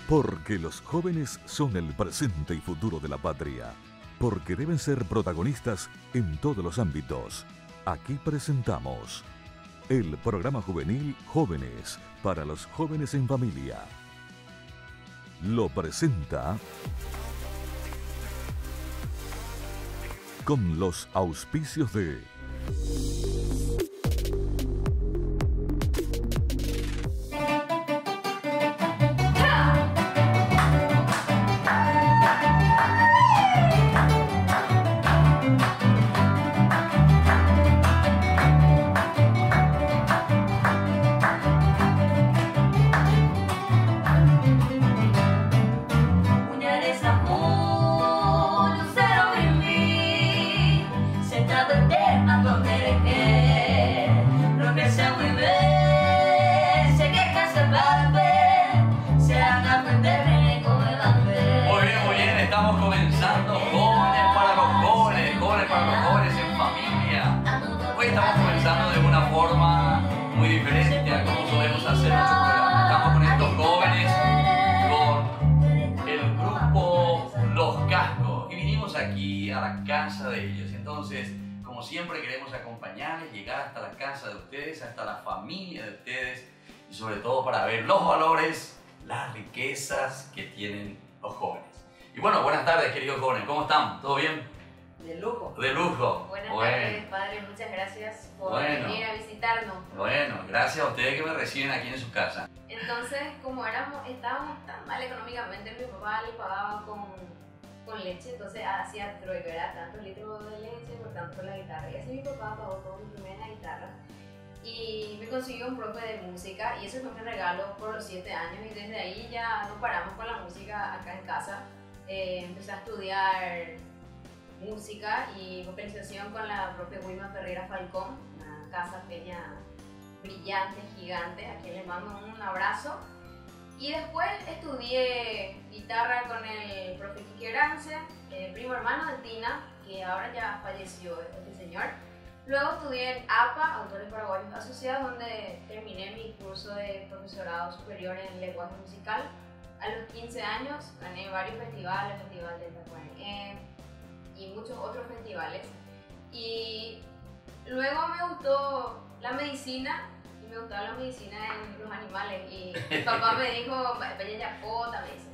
Porque los jóvenes son el presente y futuro de la patria. Porque deben ser protagonistas en todos los ámbitos. Aquí presentamos el programa juvenil Jóvenes para los jóvenes en familia. Lo presenta con los auspicios de casa de ellos. Entonces, como siempre, queremos acompañarles, llegar hasta la casa de ustedes, hasta la familia de ustedes y sobre todo para ver los valores, las riquezas que tienen los jóvenes. Y bueno, buenas tardes, queridos jóvenes, ¿cómo están? ¿Todo bien? De lujo. De lujo. Buenas tardes, padre, muchas gracias por venir a visitarnos. Bueno, gracias a ustedes que me reciben aquí en su casa. Entonces, como estábamos tan mal económicamente, mi papá le pagaba con leche, entonces hacía trueque, ¿verdad? Tantos litros de leche por tanto por la guitarra. Y así mi papá pagó toda mi primera guitarra y me consiguió un profe de música y eso fue mi regalo por los 7 años y desde ahí ya no paramos con la música acá en casa. Empecé a estudiar música y vocalización con la propia Wilma Ferreira Falcón, una casa peña brillante, gigante, a quien le mando un abrazo. Y después estudié guitarra con el profe Quique Grance, primo hermano de Tina, que ahora ya falleció este señor. Luego estudié en APA, Autores Paraguayos Asociados, donde terminé mi curso de profesorado superior en lenguaje musical. A los 15 años gané varios festivales, Festival de Tacuarembó y muchos otros festivales. Y luego me gustó la medicina. Me gustaba la medicina en los animales y mi papá me dijo, vaya ya pota, me dice.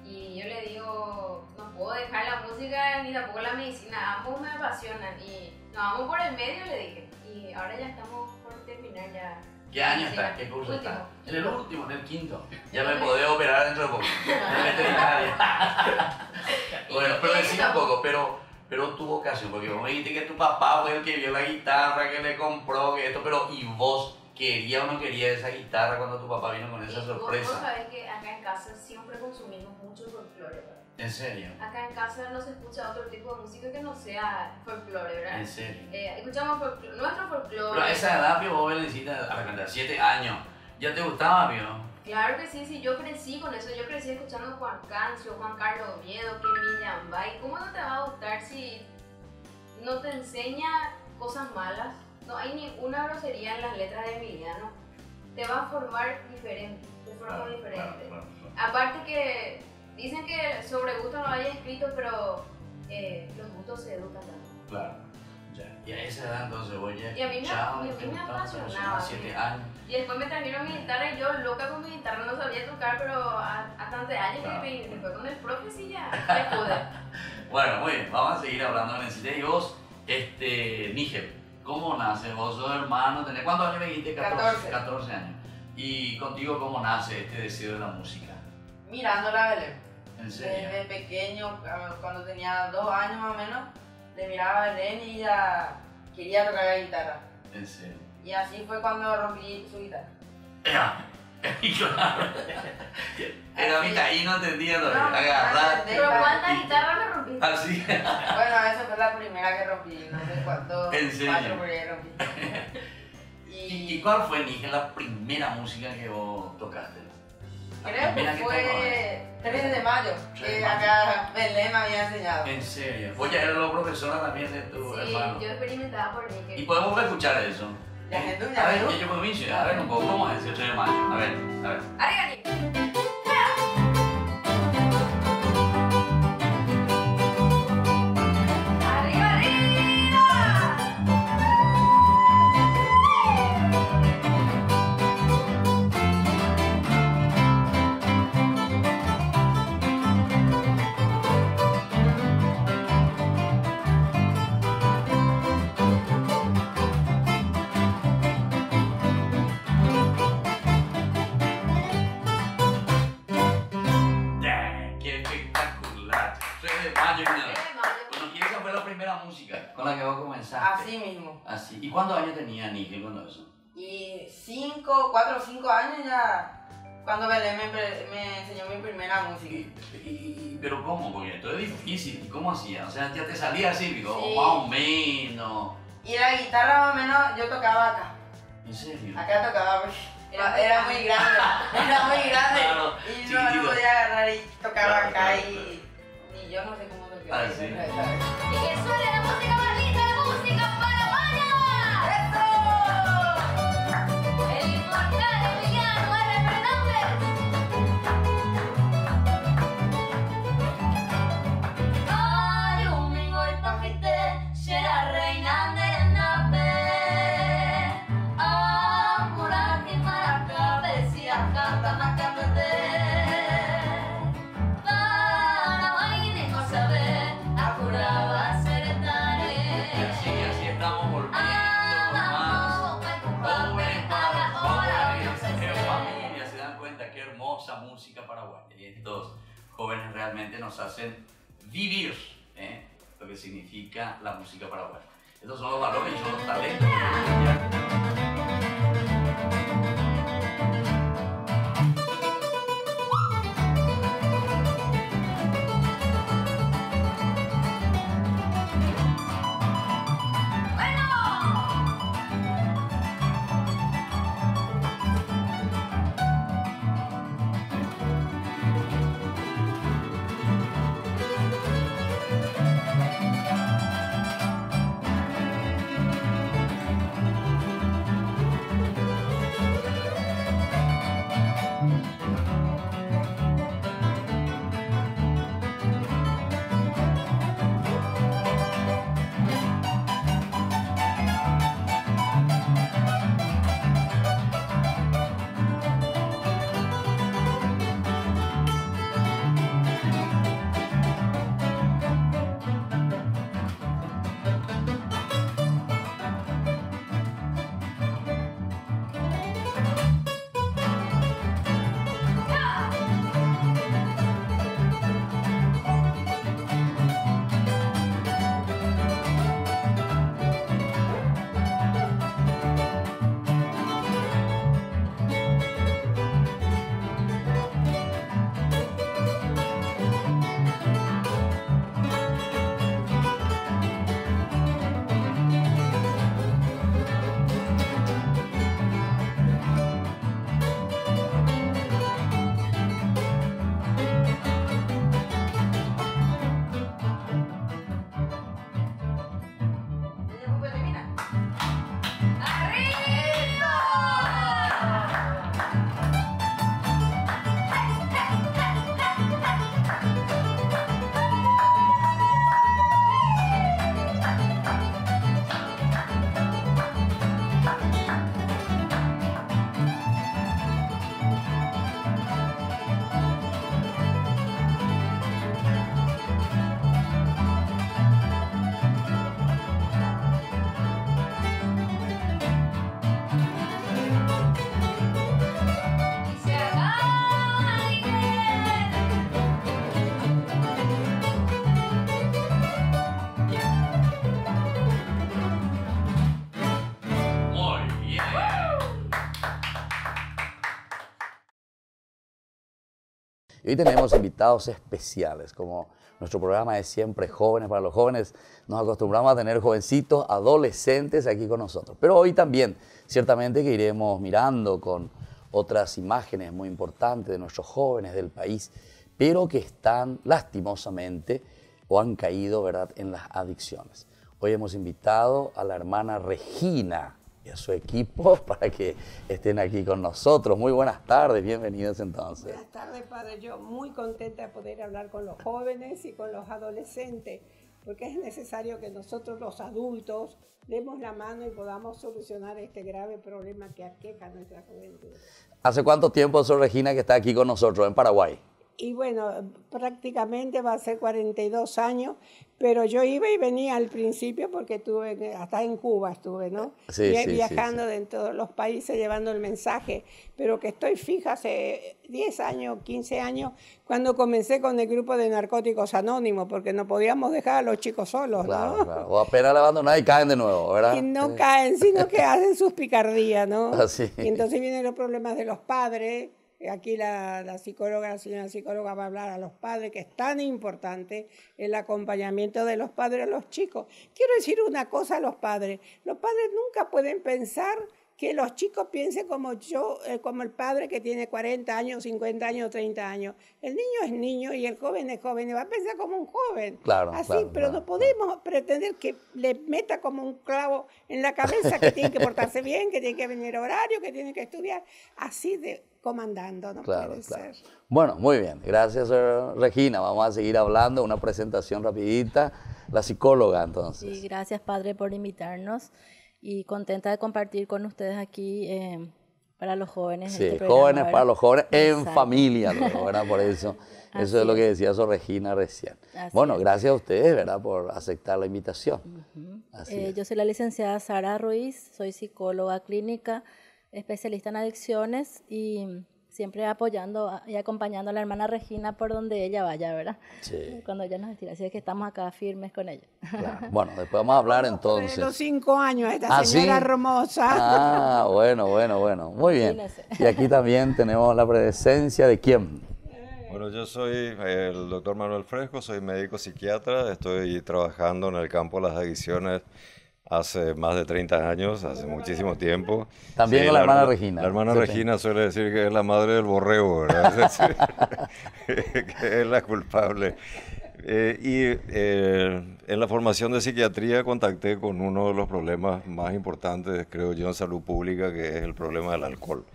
Y yo le digo, no puedo dejar la música ni tampoco la medicina, ambos me apasionan y nos vamos por el medio, le dije. Y ahora ya estamos por terminar ya. ¿Qué año está? ¿Qué curso está? En el último, en el quinto. Ya me podés operar dentro de poco. En veterinaria. Bueno, pero decime un poco, pero tu vocación, porque vos me dijiste que tu papá fue el que vio la guitarra, que le compró, que esto, pero ¿y vos? ¿Quería o no quería esa guitarra cuando tu papá vino con esa sorpresa? Vos sabés que acá en casa siempre consumimos mucho folclore, ¿verdad? ¿En serio? Acá en casa no se escucha otro tipo de música que no sea folclore, ¿verdad? ¿En serio? Escuchamos nuestro folclore. Pero a esa edad, Pio, vos necesitas a la cantidad, 7 años. ¿Ya te gustaba, Pio? Claro que sí, yo crecí con eso. Yo crecí escuchando Juan Cancio, Juan Carlos Oviedo, Kemi Yambay. ¿Cómo no te va a gustar si no te enseña cosas malas? No hay ni una grosería en las letras de Emiliano. Te va a formar diferente, de forma diferente. Claro. Aparte que dicen que sobre gusto no haya escrito, pero los gustos se educan también. Claro, ya. Y a esa edad entonces voy ya. Y a mí me apasionaba. 7 años. Y después me trajeron mi guitarra y yo loca con mi guitarra, no sabía tocar, pero hasta antes de años claro. que después con el profe sí ya pude. Bueno, muy bien, vamos a seguir hablando de Necesité. Y vos, Níger. ¿Cómo nace? Vos sos hermano, tenés ¿cuántos años me dijiste? 14 años. ¿Y contigo cómo nace este deseo de la música? Mirándola a Belén. ¿En serio? Desde pequeño, cuando tenía 2 años más o menos, le miraba a Belén y ya quería tocar la guitarra. ¿En serio? Y así fue cuando rompí su guitarra. Claro. Era mitad y no entendía lo que agarrar. ¿Pero cuántas guitarras me rompiste? Así. Bueno, esa fue la primera que rompí, no sé cuánto. ¿En serio? 4 por ahí rompí. ¿Y cuál fue, Níger, la primera música que vos tocaste? Creo que fue 3 de mayo, que acá Belén me había enseñado. ¿En serio? Vos ya eras la profesora también de tu hermano. Sí, yo experimentaba por Níger. ¿Y podemos escuchar eso? A ver, yo comienzo, a ver un poco, ¿cómo es el 8 de mayo? A ver. ¡Arigani! comenzaste? Así mismo. Así. ¿Y cuántos años tenía Nigel cuando eso? Y 4 o 5 años ya, cuando Belén me enseñó mi primera música. ¿Pero cómo? Porque esto es difícil. ¿Cómo hacía? O sea, ya te salía así, digo, Sí. más o menos. Y la guitarra más o menos yo tocaba acá. ¿En serio? Acá tocaba porque era muy grande. Era muy grande. Claro, Y no chiquitito. podía agarrar y tocaba Claro, acá claro, y yo no sé cómo toqué. Ah, sí. Y que suene la música más linda, la música paraguaya. El inmortal Emiliano R. Fernández. Ay, un mingo y pajite, será reina del nape. Amor que maraca, decía canta macabete. Paraguay ni no sabe, acuraba ser Y así estamos volviendo más jóvenes para jóvenes, en familia, se dan cuenta qué hermosa música paraguaya. Y estos jóvenes realmente nos hacen vivir lo que significa la música paraguaya. Estos son los valores y son los talentos. Y hoy tenemos invitados especiales, como nuestro programa es siempre jóvenes para los jóvenes, nos acostumbramos a tener jovencitos, adolescentes aquí con nosotros. Pero hoy también, ciertamente que iremos mirando con otras imágenes muy importantes de nuestros jóvenes del país, pero que están lastimosamente o han caído, ¿verdad?, en las adicciones. Hoy hemos invitado a la hermana Regina y a su equipo para que estén aquí con nosotros. Muy buenas tardes, bienvenidos entonces. Buenas tardes, padre. Yo muy contenta de poder hablar con los jóvenes y con los adolescentes, porque es necesario que nosotros los adultos demos la mano y podamos solucionar este grave problema que aqueja a nuestra juventud. ¿Hace cuánto tiempo, Sor Regina, que está aquí con nosotros en Paraguay? y bueno, prácticamente va a ser 42 años, pero yo iba y venía al principio porque estuve, hasta en Cuba estuve, ¿no? Sí, viajando en todos los países llevando el mensaje, pero que estoy fija hace 10 años, 15 años, cuando comencé con el grupo de Narcóticos Anónimos, porque no podíamos dejar a los chicos solos, Claro, ¿no? claro. O apenas la abandonan y caen de nuevo, ¿verdad? Y no caen, sino que hacen sus picardías, ¿no? Así. Y entonces vienen los problemas de los padres. Aquí la psicóloga, la señora psicóloga va a hablar a los padres, que es tan importante el acompañamiento de los padres a los chicos. Quiero decir una cosa a los padres. Los padres nunca pueden pensar que los chicos piensen como yo, como el padre que tiene 40 años, 50 años, 30 años. El niño es niño y el joven es joven y va a pensar como un joven. Claro, así, claro, pero claro, no podemos pretender que le meta como un clavo en la cabeza que tiene que portarse bien, que tiene que venir a horario, que tiene que estudiar. Así de comandando, no Claro, puede claro. ser. Bueno, muy bien. Gracias, Regina. Vamos a seguir hablando. Una presentación rapidita. La psicóloga, entonces. Sí, gracias, padre, por invitarnos y contenta de compartir con ustedes aquí para los jóvenes. Sí, este programa, jóvenes ¿verdad? para los jóvenes en Exacto. familia, luego, ¿verdad? Por eso, Así eso es lo que es. decía Regina recién. Así Bueno, es. gracias a ustedes, ¿verdad? Por aceptar la invitación. Así es. Yo soy la licenciada Sara Ruiz, soy psicóloga clínica, especialista en adicciones y siempre apoyando y acompañando a la hermana Regina por donde ella vaya, ¿verdad? Sí. Cuando ella nos estira, así es que estamos acá firmes con ella. Claro. Bueno, después vamos a hablar De los entonces. 5 años, esta ¿Ah, señora sí? hermosa. Ah, bueno. Muy bien. Imagínese. Y aquí también tenemos la presencia de quién. Bueno, yo soy el doctor Manuel Fresco, soy médico psiquiatra, estoy trabajando en el campo de las adicciones hace más de 30 años, hace muchísimo tiempo. También con la hermana Regina. La hermana Sí, Regina suele decir que es la madre del borrego, ¿verdad? Es decir, que es la culpable. En la formación de psiquiatría contacté con uno de los problemas más importantes, creo yo, en salud pública, que es el problema del alcohol.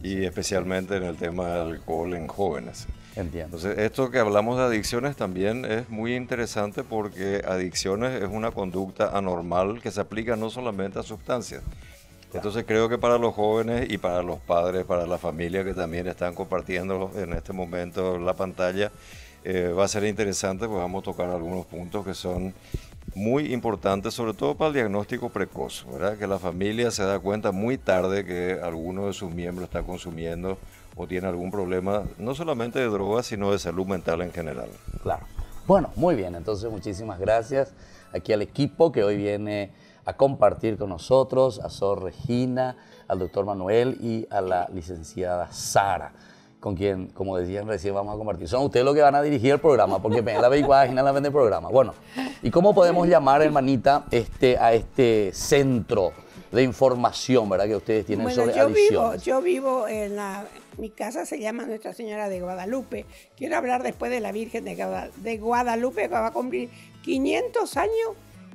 Y especialmente en el tema del alcohol en jóvenes. Entiendo. Entonces, esto que hablamos de adicciones también es muy interesante porque adicciones es una conducta anormal que se aplica no solamente a sustancias. Entonces, creo que para los jóvenes y para los padres, para la familia que también están compartiendo en este momento la pantalla, va a ser interesante, pues vamos a tocar algunos puntos que son muy importantes, sobre todo para el diagnóstico precoz, ¿verdad? Que la familia se da cuenta muy tarde que alguno de sus miembros está consumiendo o tiene algún problema, no solamente de drogas, sino de salud mental en general. Claro. Bueno, muy bien. Entonces, muchísimas gracias aquí al equipo que hoy viene a compartir con nosotros, a Sor Regina, al doctor Manuel y a la licenciada Sara, con quien, como decían recién, vamos a compartir. Son ustedes los que van a dirigir el programa, porque ven la página, la ven el programa. Bueno, ¿y cómo podemos llamar, hermanita, a este centro de información, ¿verdad?, que ustedes tienen sobre adicciones? Yo vivo en mi casa se llama Nuestra Señora de Guadalupe. Quiero hablar después de la Virgen de Guadalupe, que va a cumplir 500 años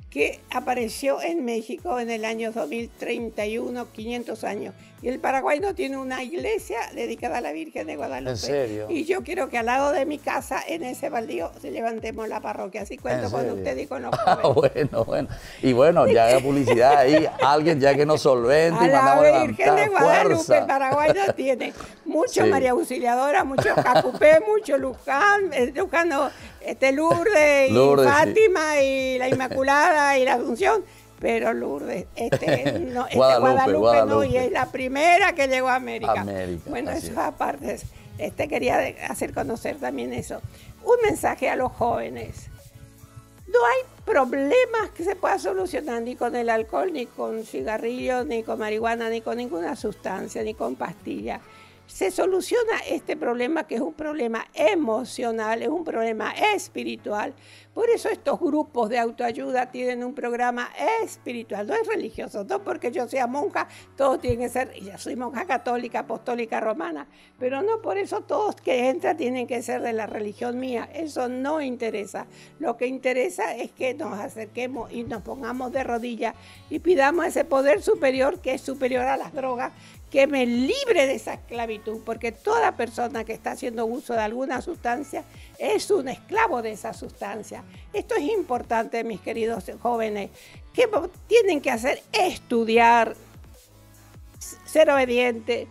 que apareció en México en el año 2031, 500 años. Y el Paraguay no tiene una iglesia dedicada a la Virgen de Guadalupe. ¿En serio? Y yo quiero que al lado de mi casa, en ese baldío, levantemos la parroquia. Así cuento con usted y con los jóvenes. Bueno. Y bueno, ya haga publicidad ahí, alguien ya que nos solvente A y la mandamos Virgen de levantar Guadalupe, fuerza. el Paraguay no tiene. Mucho Sí. María Auxiliadora, mucho Cacupé, mucho Luján, Lourdes, y Lourdes, sí. Fátima, y la Inmaculada, y la Asunción. Pero Lourdes, Guadalupe no, y es la primera que llegó a América. Bueno, así eso es. aparte, quería hacer conocer también eso. Un mensaje a los jóvenes. No hay problemas que se pueda solucionar ni con el alcohol, ni con cigarrillos, ni con marihuana, ni con ninguna sustancia, ni con pastillas. Se soluciona este problema, que es un problema emocional, es un problema espiritual. Por eso estos grupos de autoayuda tienen un programa espiritual, no es religioso, no porque yo sea monja, todos tienen que ser, y yo soy monja católica, apostólica, romana, pero no por eso todos que entran tienen que ser de la religión mía, eso no interesa. Lo que interesa es que nos acerquemos y nos pongamos de rodillas y pidamos ese poder superior que es superior a las drogas, que me libre de esa esclavitud, porque toda persona que está haciendo uso de alguna sustancia es un esclavo de esa sustancia. Esto es importante, mis queridos jóvenes, que tienen que hacer estudiar, ser obedientes,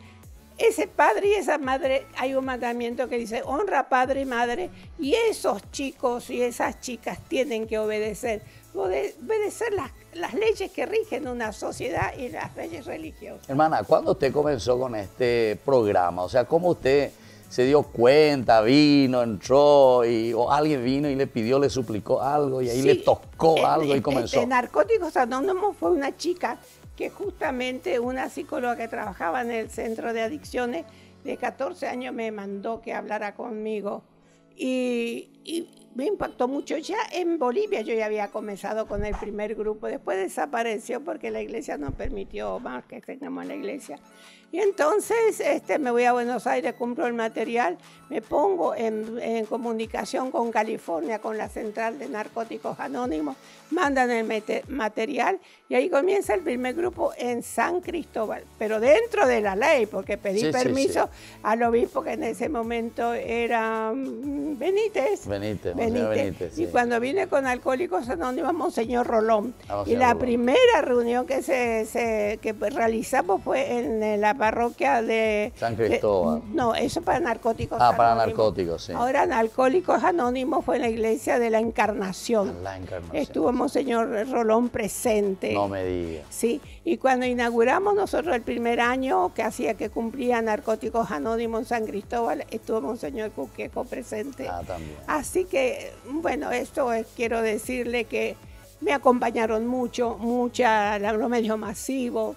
ese padre y esa madre, hay un mandamiento que dice, honra a padre y madre, y esos chicos y esas chicas tienen que obedecer las leyes que rigen una sociedad y las leyes religiosas. Hermana, ¿cuándo usted comenzó con este programa? O sea, ¿cómo usted se dio cuenta, vino, entró, o alguien vino y le pidió, le suplicó algo, y ahí le tocó algo y comenzó? Narcóticos Anónimos fue una chica que justamente una psicóloga que trabajaba en el centro de adicciones de 14 años me mandó que hablara conmigo y me impactó mucho. Ya en Bolivia yo ya había comenzado con el primer grupo, después desapareció porque la iglesia no permitió más que tengamos la iglesia. Y entonces me voy a Buenos Aires, compro el material, me pongo en comunicación con California, con la central de Narcóticos Anónimos, mandan el material y ahí comienza el primer grupo en San Cristóbal, pero dentro de la ley, porque pedí permiso al obispo que en ese momento era Benítez. Benítez, y cuando vine con Alcohólicos Anónimos, Monseñor Rolón. Y la primera reunión que realizamos fue en la parroquia de San Cristóbal. No, eso para Narcóticos Anónimos. Para Narcóticos, sí. Ahora en Alcohólicos Anónimos fue en la iglesia de la Encarnación. La Encarnación. Estuvo Monseñor Rolón presente. No me diga. Sí, y cuando inauguramos nosotros el primer año que cumplía Narcóticos Anónimos en San Cristóbal, estuvo Monseñor Cuquejo presente. También. Así que, bueno, quiero decirle que me acompañaron los medios masivos,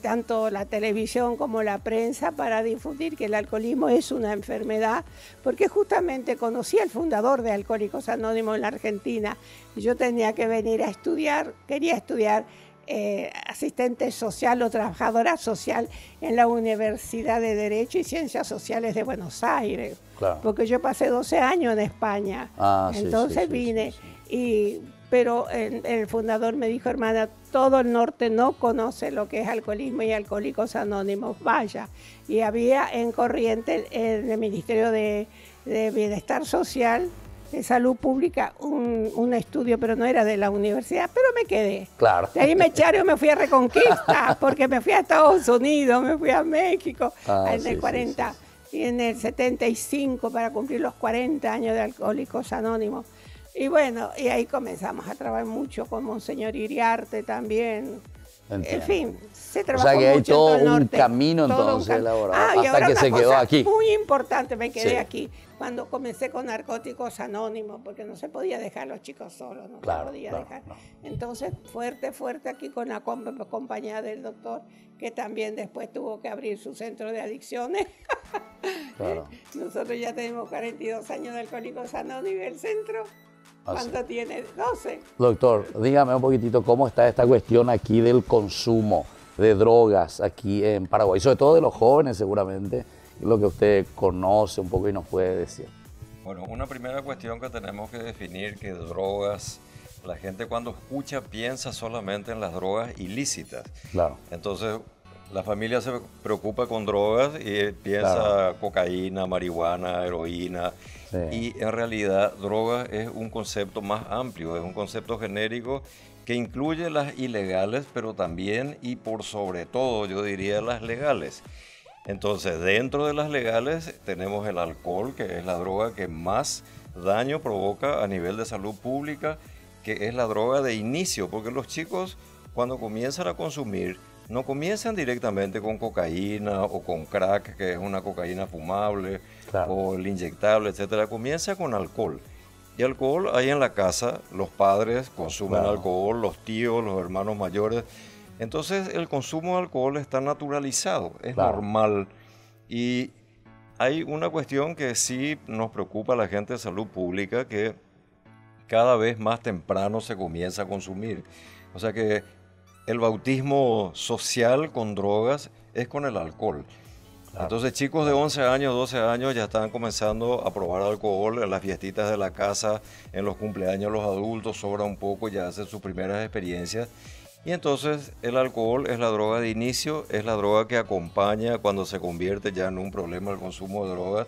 tanto la televisión como la prensa, para difundir que el alcoholismo es una enfermedad, porque justamente conocí al fundador de Alcohólicos Anónimos en la Argentina, y yo tenía que venir a estudiar, quería estudiar asistente social o trabajadora social en la Universidad de Derecho y Ciencias Sociales de Buenos Aires, claro, porque yo pasé 12 años en España, entonces vine. Pero el fundador me dijo, hermana, todo el norte no conoce lo que es alcoholismo y Alcohólicos Anónimos, vaya. Y había en Corrientes, en el Ministerio de Bienestar Social, de Salud Pública, un estudio, pero no era de la universidad, pero me quedé. Claro. De ahí me echaron, me fui a Reconquista, porque me fui a Estados Unidos, me fui a México, en el 40 y en el 75 para cumplir los 40 años de Alcohólicos Anónimos. Y bueno, y ahí comenzamos a trabajar mucho con Monseñor Iriarte también. Entiendo. En fin, se trabajó mucho. O sea que hay todo un camino entonces elaborado hasta que se quedó aquí. Muy importante, me quedé aquí cuando comencé con Narcóticos Anónimos, porque no se podía dejar a los chicos solos, no se podía dejar. No. Entonces, fuerte aquí con la compañía del doctor, que también después tuvo que abrir su centro de adicciones. Claro. Nosotros ya tenemos 42 años de Alcohólicos Anónimos, el centro. ¿Cuánto tiene? 12. Doctor, dígame un poquitito cómo está esta cuestión aquí del consumo de drogas aquí en Paraguay, sobre todo de los jóvenes seguramente, lo que usted conoce un poco y nos puede decir. Bueno, una primera cuestión que tenemos que definir que drogas, la gente cuando escucha piensa solamente en las drogas ilícitas. Claro. Entonces la familia se preocupa con drogas y piensa cocaína, marihuana, heroína. Y en realidad droga es un concepto más amplio, es un concepto genérico que incluye las ilegales, pero también y por sobre todo yo diría las legales. Entonces dentro de las legales tenemos el alcohol, que es la droga que más daño provoca a nivel de salud pública, que es la droga de inicio, porque los chicos cuando comienzan a consumir no comienzan directamente con cocaína o con crack, que es una cocaína fumable, o el inyectable, etcétera. Comienza con alcohol. Y alcohol hay en la casa, los padres consumen alcohol, los tíos, los hermanos mayores. Entonces el consumo de alcohol está naturalizado, es normal. Y hay una cuestión que sí nos preocupa a la gente de salud pública, que cada vez más temprano se comienza a consumir. O sea que el bautismo social con drogas es con el alcohol. Entonces chicos de 11 años, 12 años ya están comenzando a probar alcohol en las fiestitas de la casa, en los cumpleaños los adultos, sobra un poco, ya hacen sus primeras experiencias. Y entonces el alcohol es la droga de inicio, es la droga que acompaña cuando se convierte ya en un problema el consumo de drogas.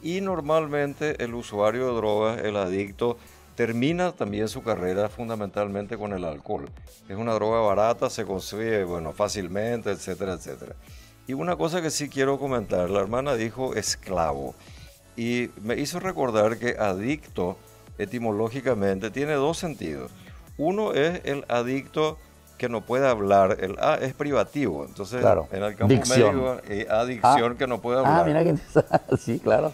Y normalmente el usuario de drogas, el adicto, termina también su carrera fundamentalmente con el alcohol. Es una droga barata, se consigue fácilmente, etcétera, etcétera. Y una cosa que sí quiero comentar, la hermana dijo esclavo y me hizo recordar que adicto etimológicamente tiene dos sentidos. Uno es el adicto que no puede hablar, el A es privativo, entonces Claro. en el campo Dicción. médico adicción que no puede hablar. Ah, mira que sí, claro.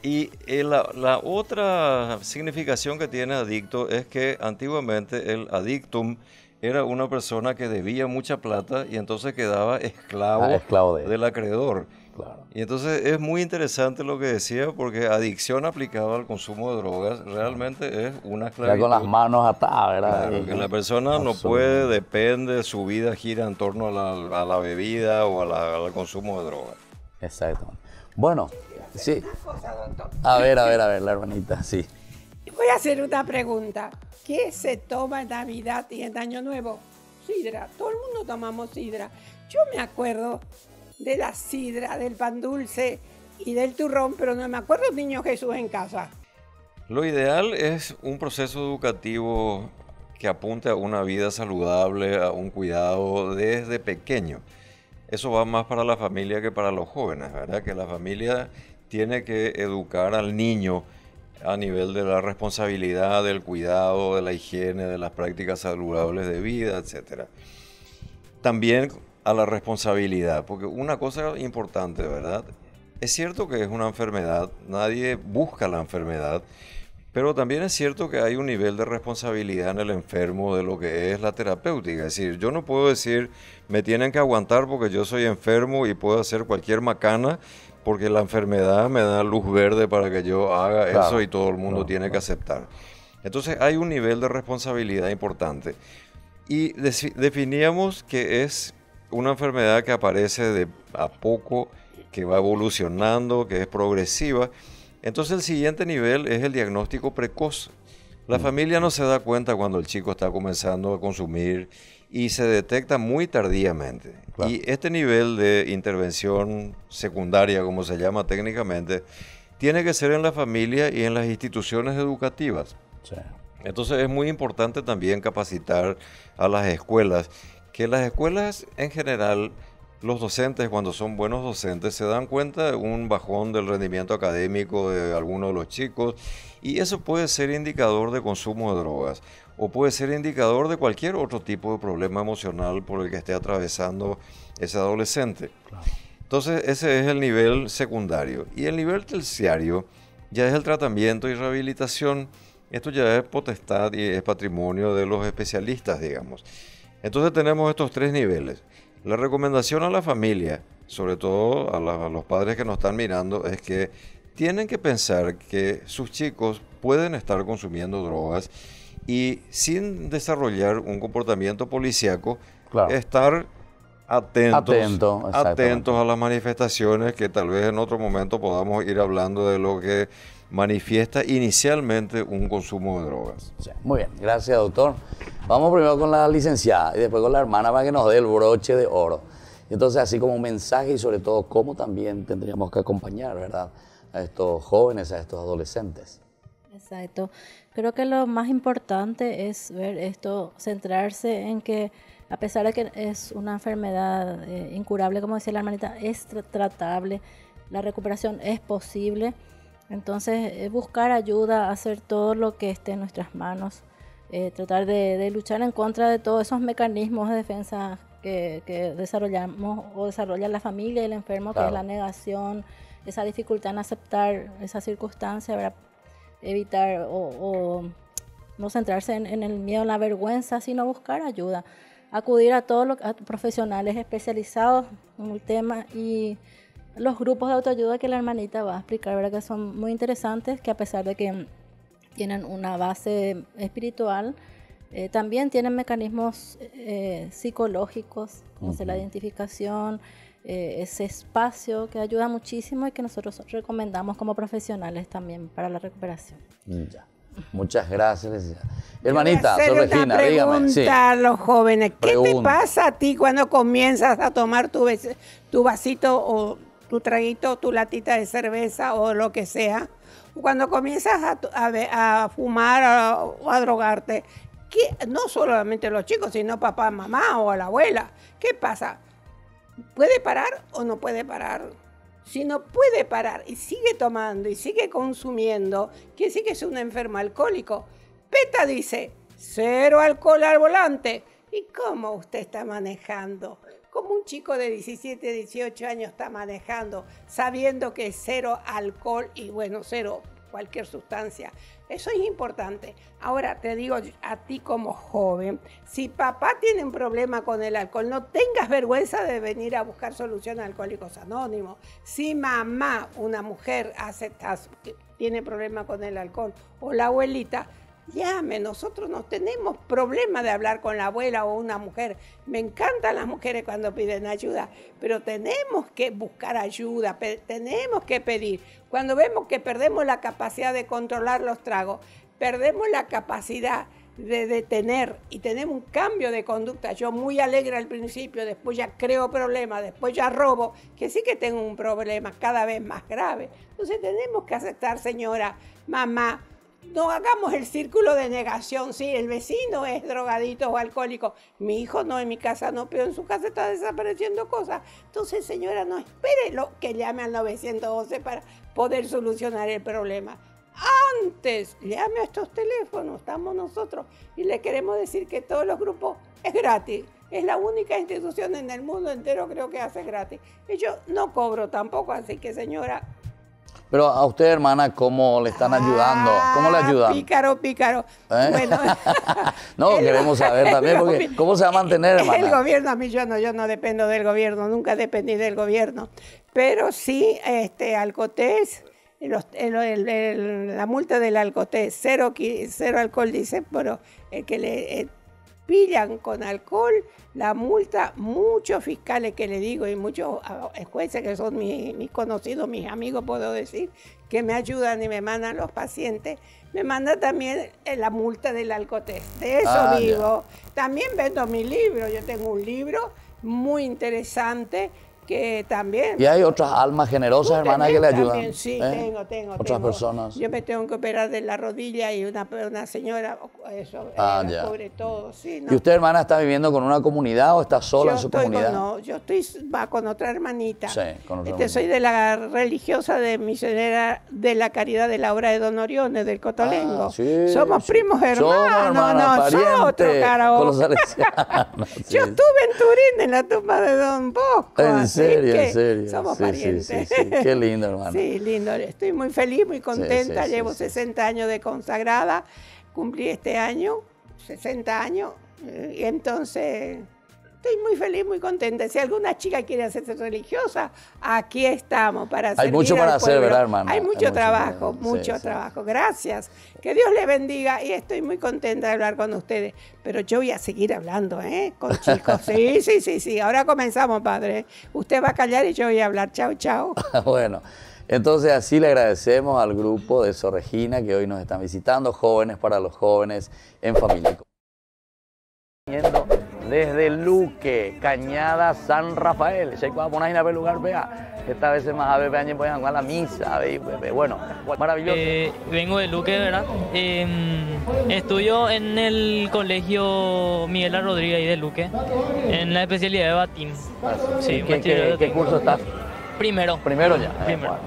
Y la otra significación que tiene adicto es que antiguamente el adictum era una persona que debía mucha plata y entonces quedaba esclavo de del acreedor. Claro. Y entonces es muy interesante lo que decía, porque adicción aplicada al consumo de drogas realmente es una Ya esclavitud. con las manos atadas, ¿verdad? Claro, que la persona no puede, depende, su vida gira en torno a la bebida o al consumo de drogas. Exacto. Bueno, sí. Una cosa, doctor. A ver, la hermanita, sí. Voy a hacer una pregunta. ¿Qué se toma en Navidad y en Año Nuevo? Sidra. Todo el mundo tomamos sidra. Yo me acuerdo de la sidra, del pan dulce y del turrón, pero no me acuerdo del Niño Jesús en casa. Lo ideal es un proceso educativo que apunte a una vida saludable, a un cuidado desde pequeño. Eso va más para la familia que para los jóvenes, ¿verdad? Que la familia tiene que educar al niño a nivel de la responsabilidad, del cuidado, de la higiene, de las prácticas saludables de vida, etc. También a la responsabilidad, porque una cosa importante, ¿verdad? Es cierto que es una enfermedad, nadie busca la enfermedad, pero también es cierto que hay un nivel de responsabilidad en el enfermo de lo que es la terapéutica. Es decir, yo no puedo decir, me tienen que aguantar porque yo soy enfermo y puedo hacer cualquier macana, porque la enfermedad me da luz verde para que yo haga eso y todo el mundo tiene que aceptar. Entonces hay un nivel de responsabilidad importante. Y definíamos que es una enfermedad que aparece de a poco, que va evolucionando, que es progresiva. Entonces el siguiente nivel es el diagnóstico precoz. La familia no se da cuenta cuando el chico está comenzando a consumir y se detecta muy tardíamente. Claro. Y este nivel de intervención secundaria, como se llama técnicamente, tiene que ser en la familia y en las instituciones educativas. Sí. Entonces es muy importante también capacitar a las escuelas, que las escuelas en general, los docentes cuando son buenos docentes se dan cuenta de un bajón del rendimiento académico de algunos de los chicos y eso puede ser indicador de consumo de drogas o puede ser indicador de cualquier otro tipo de problema emocional por el que esté atravesando ese adolescente. Claro. Entonces ese es el nivel secundario y el nivel terciario ya es el tratamiento y rehabilitación. Esto ya es potestad y es patrimonio de los especialistas, digamos. Entonces tenemos estos tres niveles. La recomendación a la familia, sobre todo a los padres que nos están mirando, es que tienen que pensar que sus chicos pueden estar consumiendo drogas y sin desarrollar un comportamiento policíaco, claro, estar atentos a las manifestaciones que tal vez en otro momento podamos ir hablando de lo que manifiesta inicialmente un consumo de drogas. Sí, muy bien, gracias doctor. Vamos primero con la licenciada y después con la hermana para que nos dé el broche de oro. Entonces así como un mensaje y sobre todo cómo también tendríamos que acompañar, ¿verdad?, a estos jóvenes, a estos adolescentes. Exacto. Creo que lo más importante es ver esto, centrarse en que a pesar de que es una enfermedad incurable, como decía la hermanita, es tratable, la recuperación es posible. Entonces, buscar ayuda, hacer todo lo que esté en nuestras manos, tratar de luchar en contra de todos esos mecanismos de defensa que desarrollamos o desarrolla la familia y el enfermo, claro, que es la negación, esa dificultad en aceptar esa circunstancia, ¿verdad? Evitar o no centrarse en el miedo, en la vergüenza, sino buscar ayuda, acudir a todos los profesionales especializados en el tema y los grupos de autoayuda que la hermanita va a explicar, ¿verdad?, que son muy interesantes, que a pesar de que tienen una base espiritual, también tienen mecanismos psicológicos, como la identificación, ese espacio que ayuda muchísimo y que nosotros recomendamos como profesionales también para la recuperación. Ya. Muchas gracias. Hermanita, Sor Regina, dígame. Sí. A los jóvenes, ¿qué te pasa a ti cuando comienzas a tomar tu vasito o tu traguito, tu latita de cerveza o lo que sea? Cuando comienzas a fumar o a drogarte, no solamente los chicos, sino papá, mamá o la abuela, ¿qué pasa? ¿Puede parar o no puede parar? Si no puede parar y sigue tomando y sigue consumiendo, quiere decir que es un enfermo alcohólico. PETA dice, 0 alcohol al volante. ¿Y cómo usted está manejando? ¿Cómo un chico de 17, 18 años está manejando sabiendo que es 0 alcohol y bueno, 0 cualquier sustancia? Eso es importante. Ahora te digo a ti como joven, si papá tiene un problema con el alcohol, no tengas vergüenza de venir a buscar solución a Alcohólicos Anónimos. Si mamá, una mujer, tiene problema con el alcohol, o la abuelita, llame, nosotros no tenemos problema de hablar con la abuela o una mujer. Me encantan las mujeres cuando piden ayuda, pero tenemos que buscar ayuda, tenemos que pedir. Cuando vemos que perdemos la capacidad de controlar los tragos, perdemos la capacidad de detener y tenemos un cambio de conducta. Yo muy alegre al principio, después ya creo problemas, después ya robo, que sí que tengo un problema cada vez más grave. Entonces tenemos que aceptar, señora, mamá, no hagamos el círculo de negación. Sí, el vecino es drogadito o alcohólico. Mi hijo no, en mi casa no, pero en su casa está desapareciendo cosas. Entonces, señora, no espere que llame al 911 para poder solucionar el problema. Antes, llame a estos teléfonos, estamos nosotros. Y le queremos decir que todos los grupos es gratis. Es la única institución en el mundo entero, creo que hace gratis. Y yo no cobro tampoco, así que, señora... Pero a usted, hermana, ¿cómo le están ayudando? ¿Cómo le ayudan? Pícaro. Bueno, no, queremos saber también, porque ¿cómo se va a mantener, hermana? El gobierno, a mí yo no dependo del gobierno, nunca dependí del gobierno. Pero sí, Alcotés, la multa del Alcotés, 0 alcohol, dice, pero el que le pillan con alcohol, la multa, muchos fiscales que le digo y muchos jueces que son mis conocidos, mis amigos, puedo decir, que me ayudan y me mandan los pacientes, me mandan también la multa del Alcotés. De eso vivo. Ya. También vendo mi libro, yo tengo un libro muy interesante que también... ¿Y hay otras almas generosas, hermana, que le ayudan? También, sí, tengo. ¿Otras personas? Yo me tengo que operar de la rodilla y una señora, eso, sobre todo. Sí, ¿no? ¿Y usted, hermana, está viviendo con una comunidad o está sola en su comunidad? Yo estoy con otra hermanita. Sí, con otra hermanita. Soy de la religiosa de Misionera de la Caridad de la Obra de Don Oriones, del Cotolengo. Sí, somos primos hermanos, nosotros, carajo. Con los salesianos. Sí. Yo estuve en Turín, en la tumba de Don Bosco. ¿En serio? Somos parientes. Sí. Qué lindo, hermano. Sí, lindo. Estoy muy feliz, muy contenta. Llevo 60 años de consagrada. Cumplí este año 60 años. Y entonces estoy muy feliz, muy contenta. Si alguna chica quiere hacerse religiosa, aquí estamos para servir. Hay mucho para hacer, ¿verdad, hermano? Hay mucho trabajo, mucho trabajo. Gracias. Que Dios le bendiga y estoy muy contenta de hablar con ustedes. Pero yo voy a seguir hablando, con chicos. Sí. Ahora comenzamos, padre. Usted va a callar y yo voy a hablar. Chao. Bueno, entonces así le agradecemos al grupo de Sor Regina que hoy nos están visitando, Jóvenes para los Jóvenes en Familia. Desde Luque, Cañada, San Rafael. Si hay que poner en el lugar, vea. Esta vez más a ver, vean, pueden jugar la misa. Bueno, maravilloso. Vengo de Luque, ¿verdad? Estudio en el colegio Miguel Rodríguez ahí de Luque, en la especialidad de batín. Sí, ¿Qué curso estás? Primero. Primero ya. Primero.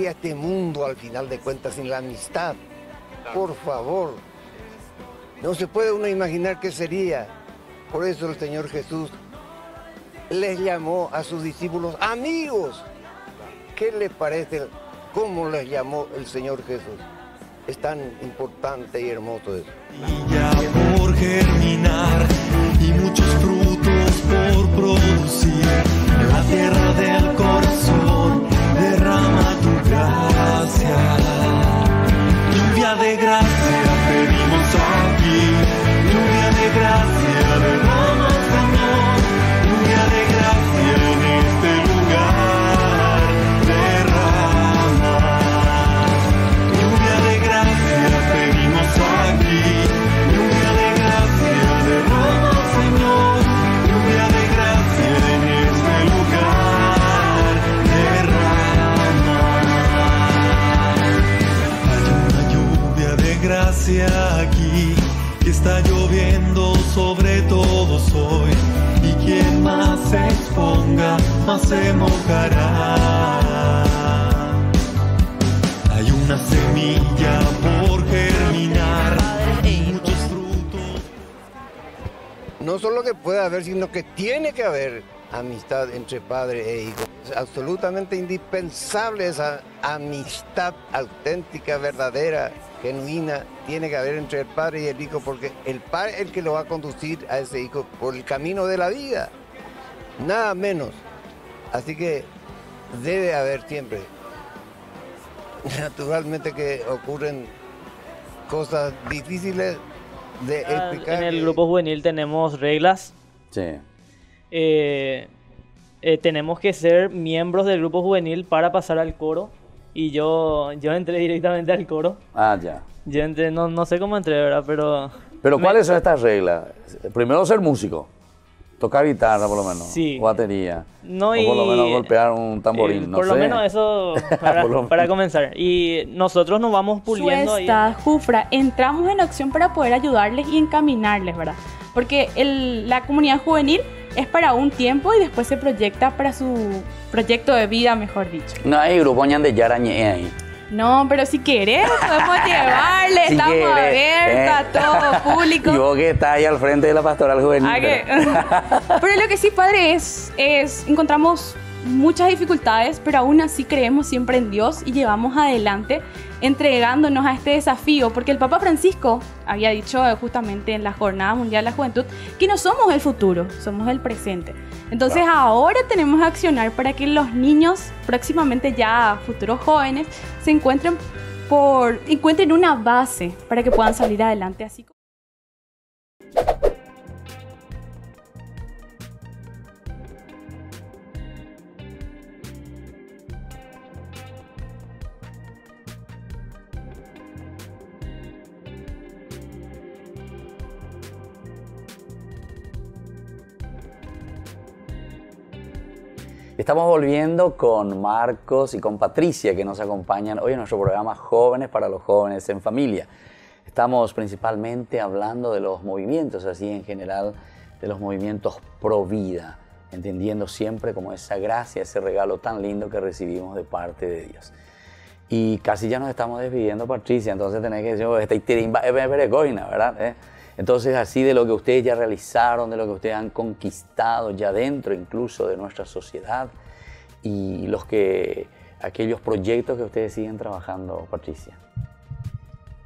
Este mundo al final de cuentas sin la amistad, por favor, no se puede uno imaginar qué sería. Por eso el Señor Jesús les llamó a sus discípulos amigos. ¿Qué les parece cómo les llamó el Señor Jesús? Es tan importante y hermoso eso. Y ya por germinar y muchos frutos por producir, la tierra del corazón derrama tu gracia. Lluvia de gracia pedimos aquí, lluvia de gracia. flojará. Hay una semilla por germinar y muchos frutos. No solo que puede haber, sino que tiene que haber amistad entre padre e hijo. Es absolutamente indispensable esa amistad auténtica, verdadera, genuina, tiene que haber entre el padre y el hijo, porque el padre es el que lo va a conducir a ese hijo por el camino de la vida, nada menos. Así que debe haber siempre. Naturalmente que ocurren cosas difíciles de explicar. En el grupo juvenil tenemos reglas. Sí. Tenemos que ser miembros del grupo juvenil para pasar al coro. Y yo entré directamente al coro. Ah, ya. Yo entré, no sé cómo entré, ¿verdad? Pero ¿cuáles son estas reglas? Primero ser músico. Tocar guitarra, por lo menos. Sí. O batería. No, o por lo menos golpear un tamborín, no sé. Por lo menos eso para comenzar. Y nosotros nos vamos puliendo ahí. Suesta, Jufra, entramos en acción para poder ayudarles y encaminarles, ¿verdad? Porque la comunidad juvenil es para un tiempo y después se proyecta para su proyecto de vida, mejor dicho. No hay grupo de yarañe ahí. No, pero si querés, podemos llevarle, Si estamos querés, abiertos a todo público. Y vos que estás ahí al frente de la pastoral juvenil. Pero lo que sí, padre, es encontramos muchas dificultades, pero aún así creemos siempre en Dios y llevamos adelante entregándonos a este desafío, porque el Papa Francisco había dicho justamente en la Jornada Mundial de la Juventud que no somos el futuro, somos el presente. Entonces ahora tenemos que accionar para que los niños, próximamente ya futuros jóvenes, se encuentren una base para que puedan salir adelante así. Estamos volviendo con Marcos y con Patricia, que nos acompañan hoy en nuestro programa Jóvenes para los Jóvenes en Familia. Estamos principalmente hablando de los movimientos, así en general, de los movimientos pro vida, entendiendo siempre como esa gracia, ese regalo tan lindo que recibimos de parte de Dios. Y casi ya nos estamos despidiendo, Patricia, entonces tenés que decir, esta itirimba es vergüenza, ¿verdad? Entonces, así de lo que ustedes ya realizaron, de lo que ustedes han conquistado ya dentro incluso de nuestra sociedad y aquellos proyectos que ustedes siguen trabajando, Patricia.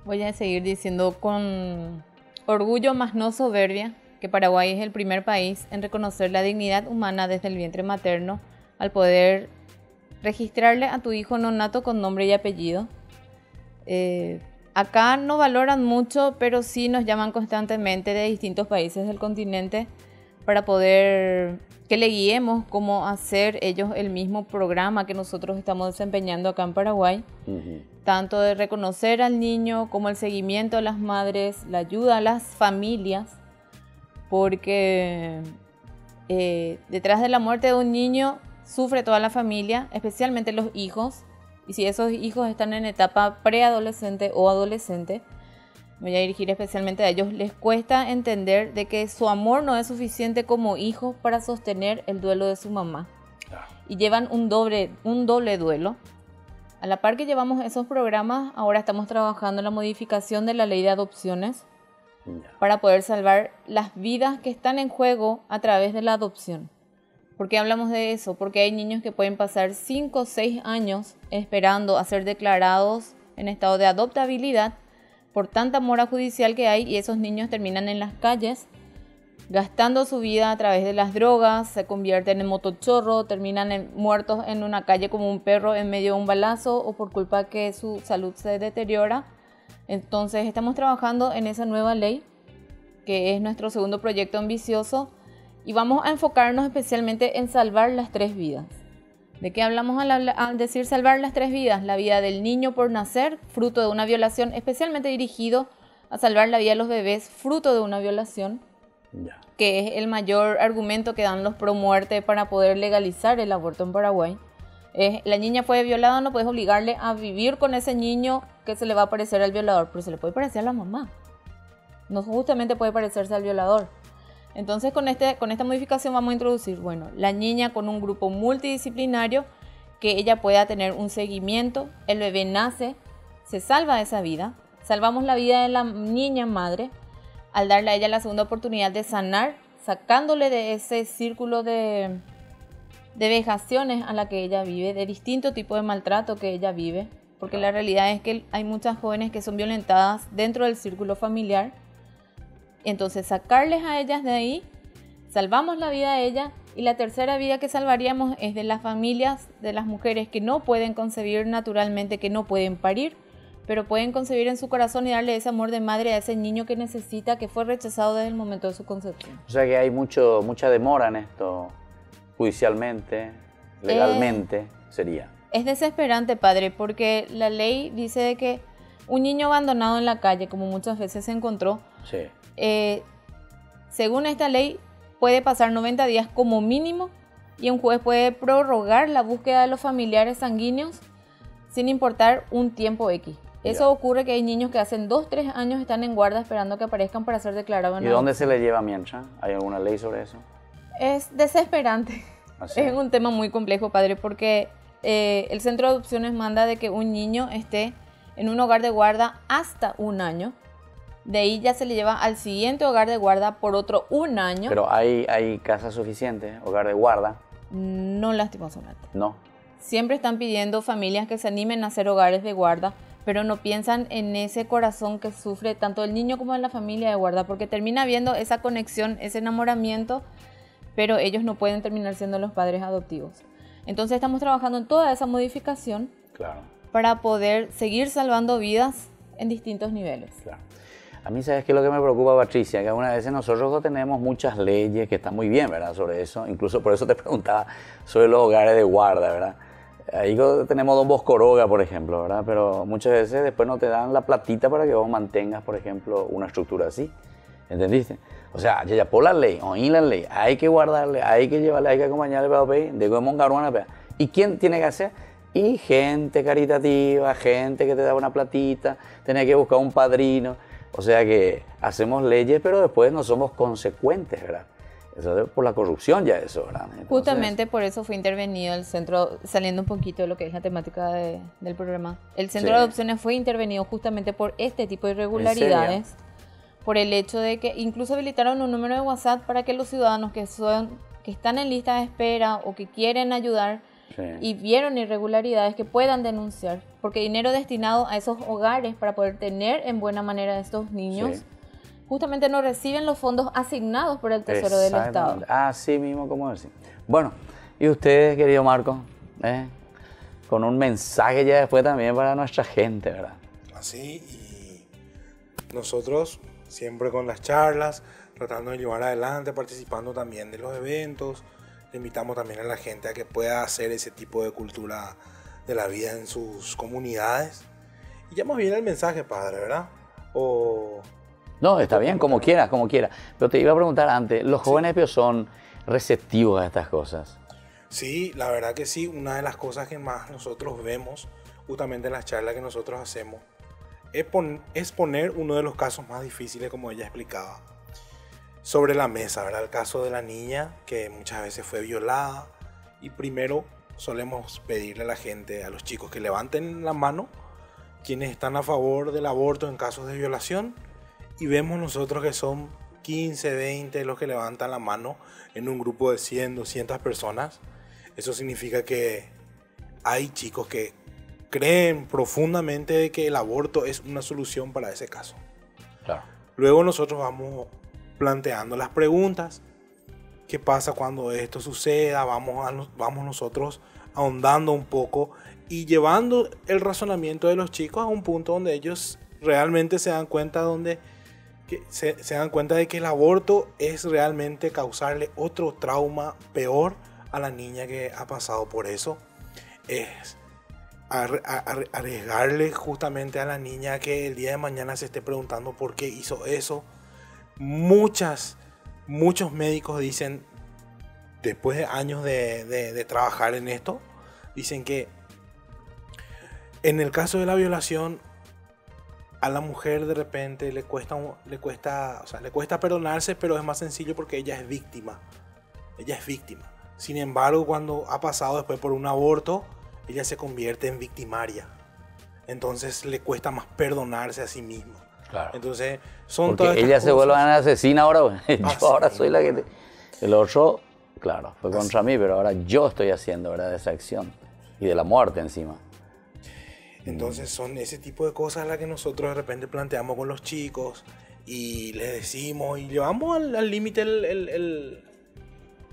Voy a seguir diciendo con orgullo, más no soberbia, que Paraguay es el primer país en reconocer la dignidad humana desde el vientre materno al poder registrarle a tu hijo nonato con nombre y apellido. Acá no valoran mucho, pero sí nos llaman constantemente de distintos países del continente para poder que le guiemos cómo hacer ellos el mismo programa que nosotros estamos desempeñando acá en Paraguay. Tanto de reconocer al niño como el seguimiento a las madres, la ayuda a las familias, porque detrás de la muerte de un niño sufre toda la familia, especialmente los hijos. Y si esos hijos están en etapa preadolescente o adolescente, me voy a dirigir especialmente a ellos, les cuesta entender de que su amor no es suficiente como hijos para sostener el duelo de su mamá. Y llevan un doble duelo. A la par que llevamos esos programas, ahora estamos trabajando en la modificación de la ley de adopciones para poder salvar las vidas que están en juego a través de la adopción. ¿Por qué hablamos de eso? Porque hay niños que pueden pasar 5 o 6 años esperando a ser declarados en estado de adoptabilidad por tanta mora judicial que hay, y esos niños terminan en las calles gastando su vida a través de las drogas, se convierten en motochorro, terminan muertos en una calle como un perro en medio de un balazo o por culpa que su salud se deteriora. Entonces estamos trabajando en esa nueva ley, que es nuestro segundo proyecto ambicioso, y vamos a enfocarnos especialmente en salvar las 3 vidas. ¿De qué hablamos al decir salvar las 3 vidas? La vida del niño por nacer, fruto de una violación, especialmente dirigido a salvar la vida de los bebés, fruto de una violación, que es el mayor argumento que dan los pro muerte para poder legalizar el aborto en Paraguay. La niña fue violada, no puedes obligarle a vivir con ese niño que se le va a parecer al violador, pero se le puede parecer a la mamá. No justamente puede parecerse al violador. Entonces con esta modificación vamos a introducir, bueno, la niña con un grupo multidisciplinario, que ella pueda tener un seguimiento, el bebé nace, se salva de esa vida, salvamos la vida de la niña madre al darle a ella la segunda oportunidad de sanar, sacándole de ese círculo de vejaciones a la que ella vive, de distinto tipo de maltrato que ella vive, porque la realidad es que hay muchas jóvenes que son violentadas dentro del círculo familiar. Entonces sacarles a ellas de ahí, salvamos la vida de ella, y la tercera vida que salvaríamos es de las familias, de las mujeres que no pueden concebir naturalmente, que no pueden parir, pero pueden concebir en su corazón y darle ese amor de madre a ese niño que necesita, que fue rechazado desde el momento de su concepción. O sea que hay mucha demora en esto, judicialmente, legalmente, sería. Es desesperante, padre, porque la ley dice de que un niño abandonado en la calle, como muchas veces se encontró, Sí. Según esta ley, puede pasar 90 días como mínimo y un juez puede prorrogar la búsqueda de los familiares sanguíneos sin importar un tiempo X. Eso ocurre que hay niños que hacen 2, 3 años están en guarda esperando que aparezcan para ser declarados. ¿Y dónde se le lleva mientras? ¿Hay alguna ley sobre eso? Es desesperante. Así. Es un tema muy complejo, padre, porque el centro de adopciones manda de que un niño esté en un hogar de guarda hasta 1 año. De ahí ya se le lleva al siguiente hogar de guarda por otro 1 año. Pero hay casas suficientes, hogar de guarda. No, lastimosamente. No. Siempre están pidiendo familias que se animen a hacer hogares de guarda, pero no piensan en ese corazón que sufre tanto el niño como la familia de guarda, porque termina viendo esa conexión, ese enamoramiento, pero ellos no pueden terminar siendo los padres adoptivos. Entonces estamos trabajando en toda esa modificación, claro, para poder seguir salvando vidas en distintos niveles. Claro. A mí, ¿sabes qué es lo que me preocupa, Patricia? Que algunas veces nosotros tenemos muchas leyes que están muy bien, ¿verdad? Sobre eso. Incluso por eso te preguntaba sobre los hogares de guarda, ¿verdad? Ahí tenemos Don Boscoroga, por ejemplo, ¿verdad? Pero muchas veces después no te dan la platita para que vos mantengas, por ejemplo, una estructura así. ¿Entendiste? O sea, ya por la ley, oí la ley, hay que guardarle, hay que llevarle, hay que acompañarle para pedir, de Mongaruana. ¿Y quién tiene que hacer? Y gente caritativa, gente que te da una platita, tenés que buscar un padrino. O sea que hacemos leyes, pero después no somos consecuentes, ¿verdad? Eso es por la corrupción ya eso, ¿verdad? Entonces, justamente por eso fue intervenido el centro, saliendo un poquito de lo que es la temática del programa. El centro de adopciones fue intervenido justamente por este tipo de irregularidades, por el hecho de que incluso habilitaron un número de WhatsApp para que los ciudadanos que están en lista de espera o que quieren ayudar y vieron irregularidades que puedan denunciar, porque dinero destinado a esos hogares para poder tener en buena manera a estos niños, justamente no reciben los fondos asignados por el Tesoro del Estado. Así mismo como decir. Bueno, y ustedes, querido Marco, con un mensaje ya después también para nuestra gente, ¿verdad? Así, y nosotros siempre con las charlas, tratando de llevar adelante, participando también de los eventos. Invitamos también a la gente a que pueda hacer ese tipo de cultura de la vida en sus comunidades. Y ya más bien el mensaje, padre, ¿verdad? No, está bien, como quiera, como quiera. Pero te iba a preguntar antes, ¿los jóvenes son receptivos a estas cosas? Sí, la verdad que sí. Una de las cosas que más nosotros vemos, justamente en las charlas que nosotros hacemos, es poner uno de los casos más difíciles, como ella explicaba, sobre la mesa, ¿verdad? El caso de la niña que muchas veces fue violada, y primero solemos pedirle a la gente, a los chicos, que levanten la mano quienes están a favor del aborto en casos de violación, y vemos nosotros que son 15, 20 los que levantan la mano en un grupo de 100, 200 personas. Eso significa que hay chicos que creen profundamente de que el aborto es una solución para ese caso. Claro. Luego nosotros vamos planteando las preguntas. ¿Qué pasa cuando esto suceda? Vamos nosotros ahondando un poco y llevando el razonamiento de los chicos a un punto donde ellos realmente se dan cuenta, se dan cuenta de que el aborto es realmente causarle otro trauma peor a la niña que ha pasado por eso. Es arriesgarle justamente a la niña que el día de mañana se esté preguntando por qué hizo eso. Muchos médicos dicen, después de años de trabajar en esto, dicen que en el caso de la violación a la mujer de repente le cuesta perdonarse, pero es más sencillo porque ella es víctima. Ella es víctima. Sin embargo, cuando ha pasado después por un aborto, ella se convierte en victimaria. Entonces le cuesta más perdonarse a sí misma. Claro. Entonces son porque todas estas ella se cosas. vuelve una asesina ahora. Bueno. Yo ahora sí, soy la que... El otro, claro, fue contra mí, pero ahora yo estoy haciendo, ¿verdad?, esa acción. Y de la muerte encima. Entonces son ese tipo de cosas las que nosotros de repente planteamos con los chicos y les decimos y llevamos al límite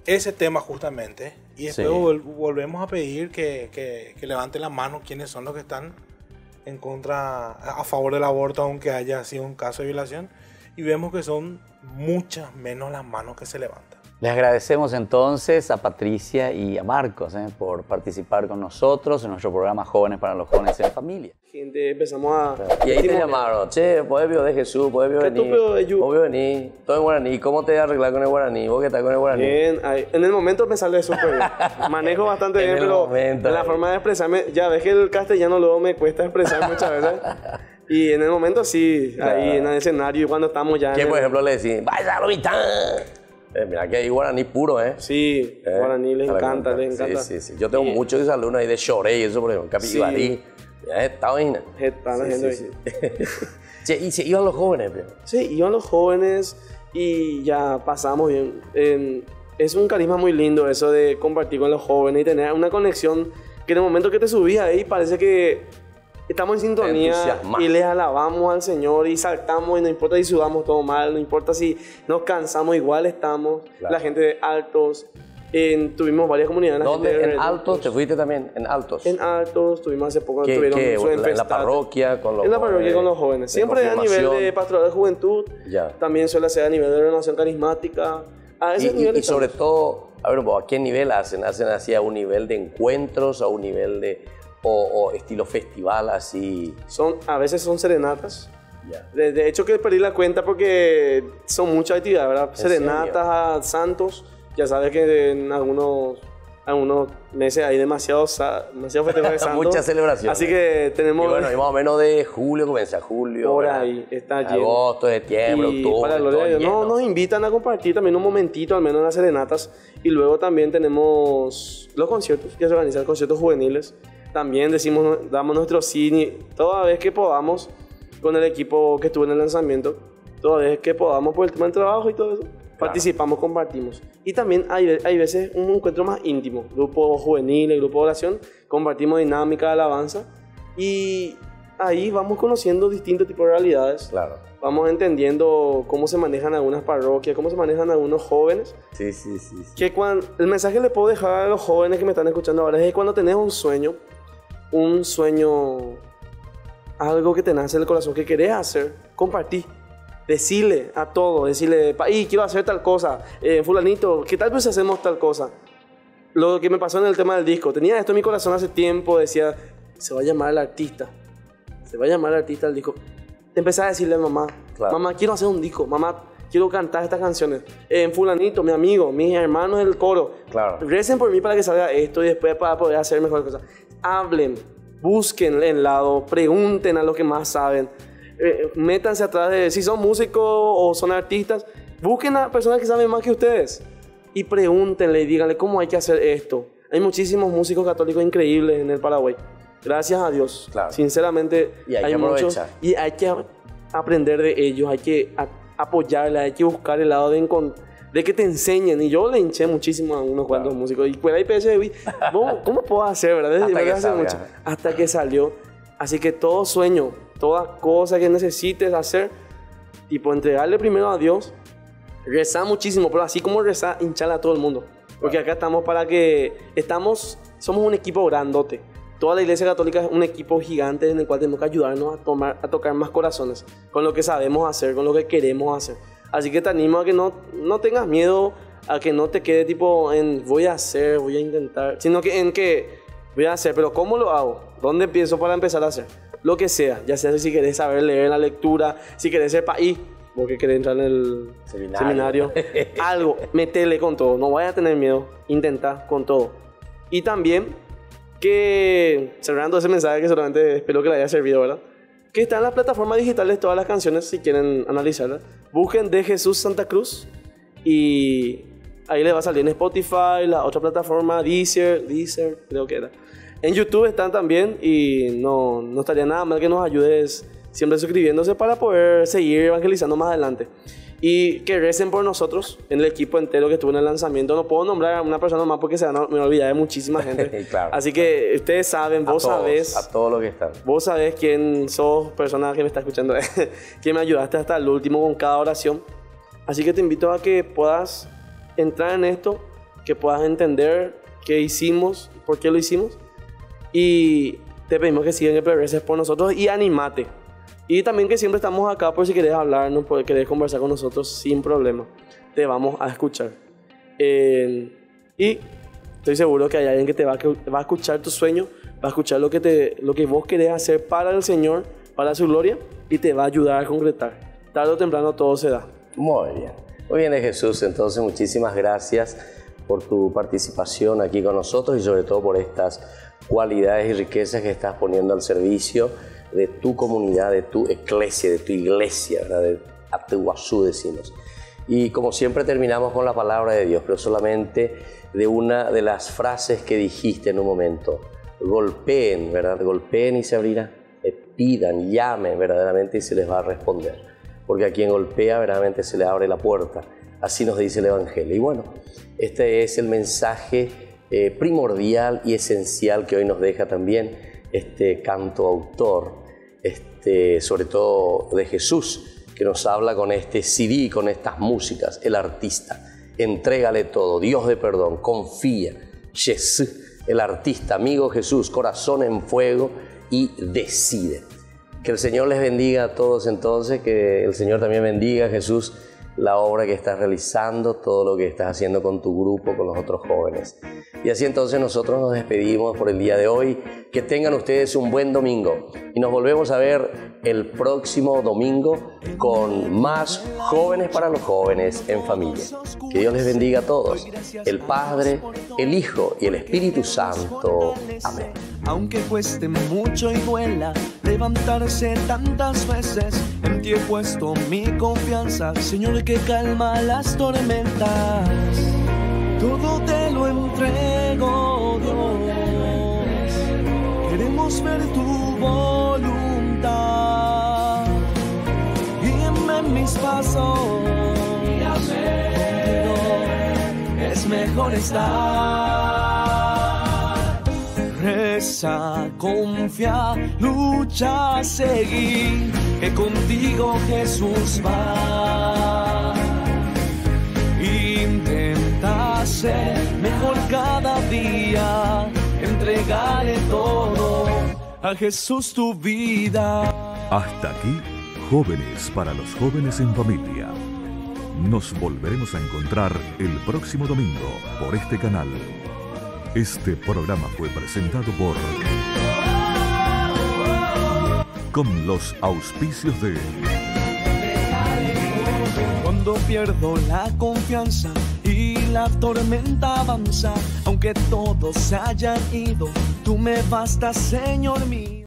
ese tema justamente. Y después volvemos a pedir que levanten la mano quienes son los que están en contra, a favor del aborto, aunque haya sido un caso de violación. Y vemos que son muchas menos las manos que se levantan. Les agradecemos entonces a Patricia y a Marcos por participar con nosotros en nuestro programa Jóvenes para los Jóvenes en Familia. Gente, empezamos a... Y ahí te llamaron, che, podés vio de Jesús, podés vio venir, podés venir, todo en guaraní, ¿cómo te arreglas con el guaraní? ¿Vos qué estás con el guaraní? Bien, en el momento me sale súper bien, manejo bastante bien, pero la forma de expresarme, ya ves que el castellano luego me cuesta expresar muchas veces. Y en el momento sí, claro. Ahí en el escenario, cuando estamos ya... ¿Qué, por ejemplo, le decís? ¡Vaya, lo mitad! Mira que hay guaraní puro, ¿eh? Sí, guaraní les encanta, les encanta. Sí, sí, sí. Yo tengo muchos alumnos ahí de Choré y eso, por ejemplo, Capibarí. Ya está bien. Está la gente sí. Che, ¿y se iban los jóvenes, pero? Sí, iban los jóvenes y ya pasamos bien. Es un carisma muy lindo eso de compartir con los jóvenes y tener una conexión que en el momento que te subís ahí parece que estamos en sintonía y les alabamos al Señor y saltamos y no importa si sudamos todo mal, no importa si nos cansamos, igual estamos. Claro. La gente de Altos, tuvimos varias comunidades. ¿Dónde? ¿En Altos? ¿Te fuiste también? ¿En Altos? En Altos, tuvimos hace poco. ¿En la parroquia con los jóvenes? En la parroquia con los jóvenes. Siempre a nivel de pastoral de juventud, también suele ser a nivel de renovación carismática. A ese nivel y sobre todo, a ver, ¿a qué nivel hacen? ¿Hacen así a un nivel de encuentros, a un nivel de... O estilo festival así? A veces son serenatas. De hecho que perdí la cuenta porque son muchas actividades, ¿verdad? Serenatas a santos. Ya sabes que en algunos meses hay demasiado festejos de santos. Muchas celebraciones. Así que tenemos... Y bueno, y más o menos de julio, comienza julio. Por ahí, está lleno. Agosto, septiembre, octubre. Para la gloria de Dios, nos invitan a compartir también un momentito, al menos en las serenatas. Y luego también tenemos los conciertos, que se organizan conciertos juveniles. También damos nuestro cine toda vez que podamos con el equipo que estuvo en el lanzamiento, toda vez que podamos por el tema del trabajo y todo eso, participamos, compartimos. Y también hay veces un encuentro más íntimo, grupo juvenil, grupo de oración, compartimos dinámica de alabanza y ahí vamos conociendo distintos tipos de realidades. Claro. Vamos entendiendo cómo se manejan algunas parroquias, cómo se manejan algunos jóvenes. Sí. Que el mensaje que le puedo dejar a los jóvenes que me están escuchando ahora es que cuando tenés un sueño, algo que te nace en el corazón, que querés hacer, compartí. Decirle a todos, decirle, quiero hacer tal cosa, fulanito, ¿qué tal vez hacemos tal cosa? Lo que me pasó en el tema del disco, tenía esto en mi corazón hace tiempo, decía, se va a llamar el artista del disco. Empecé a decirle a mamá, mamá, quiero hacer un disco, mamá, quiero cantar estas canciones. Fulanito, mi amigo, mis hermanos del coro, recen por mí para que salga esto y después para poder hacer mejor cosas. Hablen, busquen el lado, pregunten a los que más saben, métanse atrás de si son músicos o son artistas, busquen a personas que saben más que ustedes y pregúntenle y díganle cómo hay que hacer esto. Hay muchísimos músicos católicos increíbles en el Paraguay, gracias a Dios, sinceramente hay muchos y hay que aprender de ellos, hay que apoyarles, hay que buscar el lado de que te enseñen. Y yo le hinché muchísimo a unos cuantos músicos. Y por ahí pensé, ¿cómo puedo hacer, verdad? Hasta que salió. Así que todo sueño, toda cosa que necesites hacer, tipo entregarle primero a Dios, rezar muchísimo, pero así como rezar, hincharle a todo el mundo. Porque acá estamos somos un equipo grandote. Toda la Iglesia Católica es un equipo gigante en el cual tenemos que ayudarnos a tocar más corazones, con lo que sabemos hacer, con lo que queremos hacer. Así que te animo a que no tengas miedo, a que no te quede tipo en voy a intentar, sino que en que voy a hacer, pero ¿cómo lo hago? ¿Dónde empiezo para empezar a hacer? Lo que sea, ya sea si querés saber leer la lectura, si querés ser país, vos que querés entrar en el seminario, algo, metele con todo, no vayas a tener miedo, intenta con todo. Y también que, cerrando ese mensaje que solamente espero que le haya servido, ¿verdad? que está en las plataformas digitales todas las canciones, si quieren analizarlas. Busquen de Jesús Santa Cruz y ahí les va a salir en Spotify, la otra plataforma, Deezer, creo que era. En YouTube están también y no estaría nada mal que nos ayudes siempre suscribiéndose para poder seguir evangelizando más adelante. Y que recen por nosotros, en el equipo entero que estuvo en el lanzamiento. No puedo nombrar a una persona más porque me olvidé de muchísima gente. Claro. Así que ustedes saben, vos sabés. A todos los que están. Vos sabés quién sos, persona que me está escuchando, que me ayudaste hasta el último con cada oración. Así que te invito a que puedas entrar en esto, que puedas entender qué hicimos, por qué lo hicimos. Y te pedimos que sigan, que reces por nosotros y animate. Y también que siempre estamos acá por si querés hablarnos, por si querés conversar con nosotros sin problema. Te vamos a escuchar. Y estoy seguro que hay alguien que te va a escuchar tu sueño, va a escuchar lo que vos querés hacer para el Señor, para su gloria, y te va a ayudar a concretar. Tarde o temprano todo se da. Muy bien. Muy bien, Jesús. Entonces, muchísimas gracias por tu participación aquí con nosotros y sobre todo por estas cualidades y riquezas que estás poniendo al servicio de tu comunidad, de tu eclesia, de tu iglesia, ¿verdad? De Ateguazú, decimos. Y como siempre terminamos con la palabra de Dios, pero solamente de una de las frases que dijiste en un momento. Golpeen, ¿verdad? Golpeen y se abrirá. Pidan, llamen verdaderamente y se les va a responder. Porque a quien golpea verdaderamente se le abre la puerta. Así nos dice el Evangelio. Y bueno, este es el mensaje primordial y esencial que hoy nos deja también este canto autor, sobre todo de Jesús, que nos habla con este CD, con estas músicas, el artista. Entrégale todo, Dios de perdón, confía, Jesús, el artista, amigo Jesús, corazón en fuego y decide. Que el Señor les bendiga a todos entonces, que el Señor también bendiga, Jesús, la obra que estás realizando, todo lo que estás haciendo con tu grupo, con los otros jóvenes. Y así entonces nosotros nos despedimos por el día de hoy. Que tengan ustedes un buen domingo. Y nos volvemos a ver el próximo domingo con más Jóvenes para los Jóvenes en Familia. Que Dios les bendiga a todos. El Padre, el Hijo y el Espíritu Santo. Amén. Aunque cueste mucho y duela levantarse tantas veces, en ti he puesto mi confianza, Señor, que calma las tormentas. Todo te lo entrego, Dios. Queremos ver tu voluntad. Guíame en mis pasos. Contigo es mejor estar. Reza, confía, lucha, seguir, que contigo Jesús va. Intenta ser mejor cada día, entregarle todo a Jesús tu vida. Hasta aquí, Jóvenes para los Jóvenes en Familia. Nos volveremos a encontrar el próximo domingo por este canal. Este programa fue presentado por... con los auspicios de... Cuando pierdo la confianza y la tormenta avanza, aunque todos se hayan ido, tú me bastas, Señor mío.